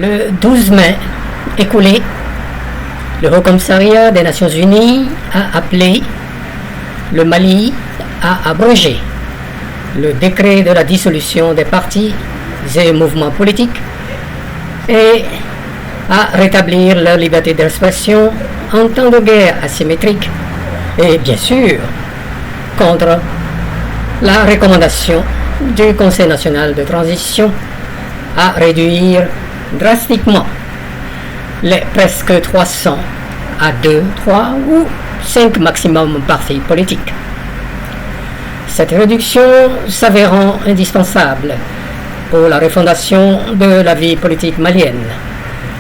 Le 12 mai écoulé, le Haut Commissariat des Nations Unies a appelé le Mali à abroger le décret de la dissolution des partis et mouvements politiques et à rétablir leur liberté d'expression en temps de guerre asymétrique et bien sûr contre la recommandation du Conseil national de transition à réduire drastiquement les presque 300 à 2, 3 ou 5 maximum partis politiques. Cette réduction s'avérant indispensable pour la refondation de la vie politique malienne,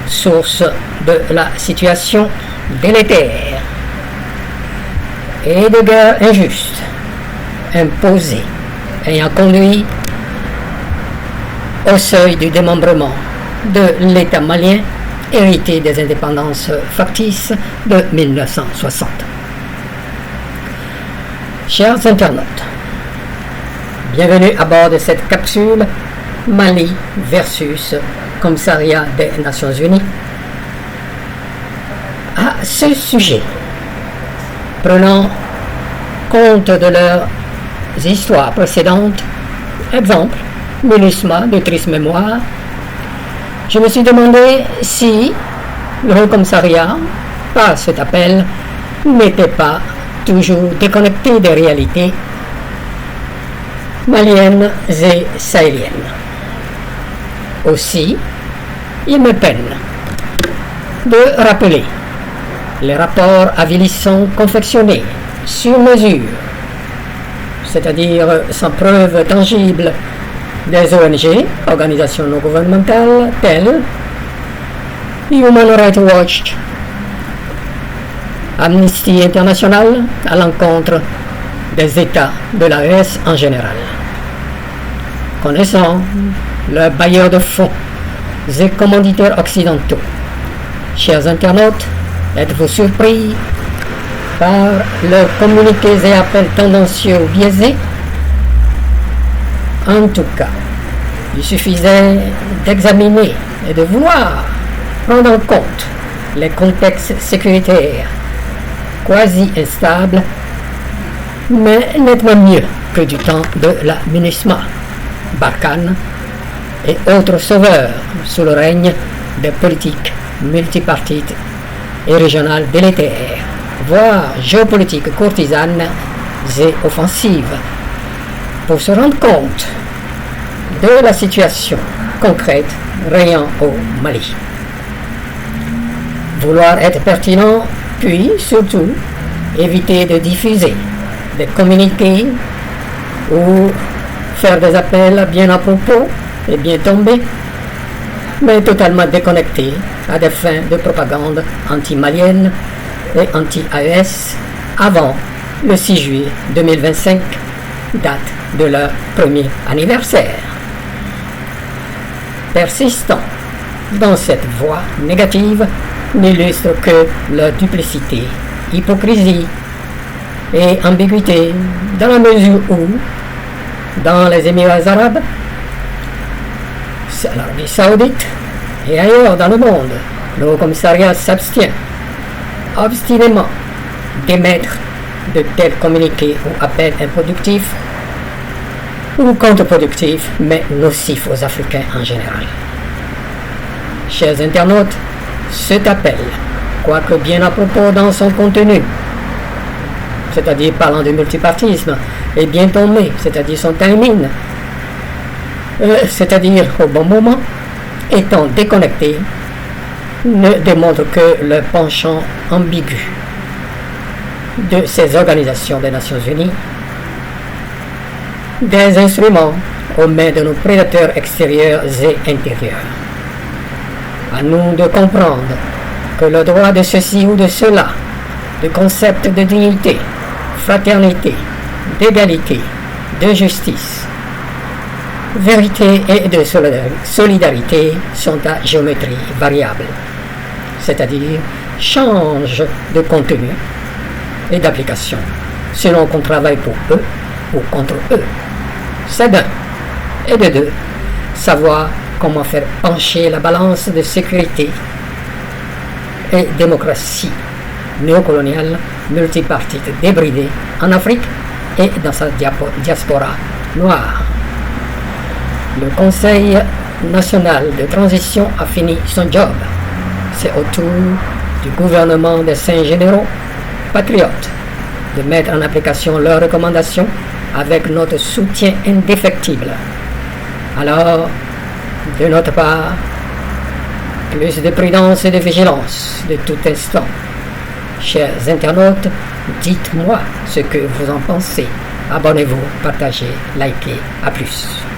source de la situation délétère et de guerre injuste imposée ayant conduit au seuil du démembrement de l'État malien hérité des indépendances factices de 1960. Chers internautes, bienvenue à bord de cette capsule Mali versus Commissariat des Nations Unies. À ce sujet, prenant compte de leurs histoires précédentes, exemple, MINUSMA de triste mémoire, je me suis demandé si le Haut Commissariat, par cet appel, n'était pas toujours déconnecté des réalités maliennes et sahéliennes. Aussi, il me peine de rappeler les rapports avilissants confectionnés sur mesure, c'est-à-dire sans preuve tangible, des ONG, organisations non gouvernementales telles Human Rights Watch, Amnesty International à l'encontre des États de l'AES en général. Connaissant leurs bailleurs de fonds et commanditaires occidentaux, chers internautes, êtes-vous surpris par leurs communiqués et appels tendancieux ou biaisés? En tout cas, il suffisait d'examiner et de vouloir prendre en compte les contextes sécuritaires quasi instables, mais nettement mieux que du temps de la MINUSMA, Barkhane et autres sauveurs sous le règne des politiques multipartites et régionales délétères, voire géopolitiques courtisanes et offensives, pour se rendre compte de la situation concrète rayant au Mali. Vouloir être pertinent, puis surtout éviter de diffuser des communiqués ou faire des appels bien à propos et bien tombés, mais totalement déconnectés à des fins de propagande anti-malienne et anti-AES avant le 6 juillet 2025, date de leur premier anniversaire. Persistant dans cette voie négative n'illustre que leur duplicité, hypocrisie et ambiguïté, dans la mesure où, dans les Émirats arabes, l'Arabie saoudite et ailleurs dans le monde, le Haut Commissariat s'abstient obstinément d'émettre de tels communiqués ou appels improductifs ou contre-productifs, mais nocifs aux Africains en général. Chers internautes, cet appel, quoique bien à propos dans son contenu, c'est-à-dire parlant du multipartisme, est bien tombé, c'est-à-dire son timing, c'est-à-dire au bon moment, étant déconnecté, ne démontre que le penchant ambigu de ces organisations des Nations Unies, des instruments aux mains de nos prédateurs extérieurs et intérieurs. À nous de comprendre que le droit de ceci ou de cela, le concept de dignité, fraternité, d'égalité, de justice, vérité et de solidarité sont à géométrie variable, c'est-à-dire changent de contenu et d'application selon qu'on travaille pour eux ou contre eux. C'est d'un, et de deux, savoir comment faire pencher la balance de sécurité et démocratie néocoloniale multipartite débridée en Afrique et dans sa diaspora noire. Le Conseil national de transition a fini son job. C'est au tour du gouvernement des saints généraux patriotes de mettre en application leurs recommandations avec notre soutien indéfectible. Alors, de notre part, plus de prudence et de vigilance de tout instant. Chers internautes, dites-moi ce que vous en pensez. Abonnez-vous, partagez, likez. À plus.